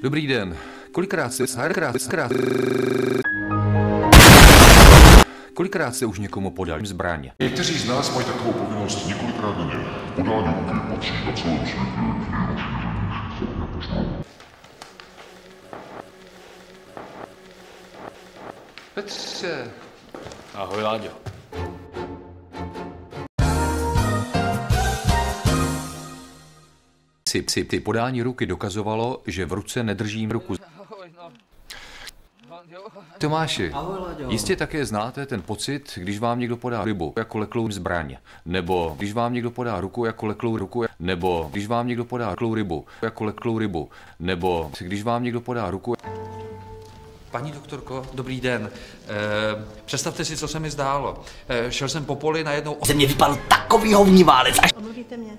Dobrý den. Kolikrát jste už někomu podali zbraň? Někteří z nás mají takovou povinnost několikrát denně. Podání ruky patří na celém světě Petře. Ahoj, Láďo. Ty podání ruky dokazovalo, že v ruce nedržím ruku. Tomáši, jistě také znáte ten pocit, když vám někdo podá rybu jako leklou zbraň, nebo když vám někdo podá ruku jako leklou ruku, nebo když vám někdo podá leklou rybu jako leklou rybu, nebo když vám někdo podá ruku. Paní doktorko, dobrý den. Představte si, co se mi zdálo. Šel jsem po poli, najednou Ze mě vypadl takový hovniválec. Omluvíte mě.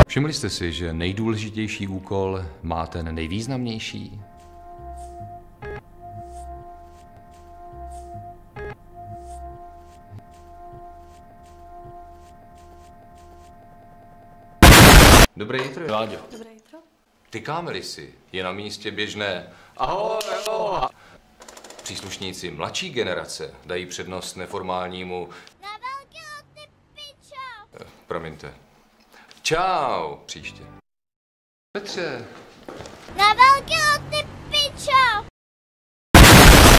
Všimli jste si, že nejdůležitější úkol má ten nejvýznamnější? Dobré jitro, Láďo. Dobré jitro. Ty kamery si je na místě běžné. Ahoj, ahoj. Příslušníci mladší generace dají přednost neformálnímu. Na velkého ty pičo! Promiňte. Čau, příště. Petře. Na velkého ty pičo!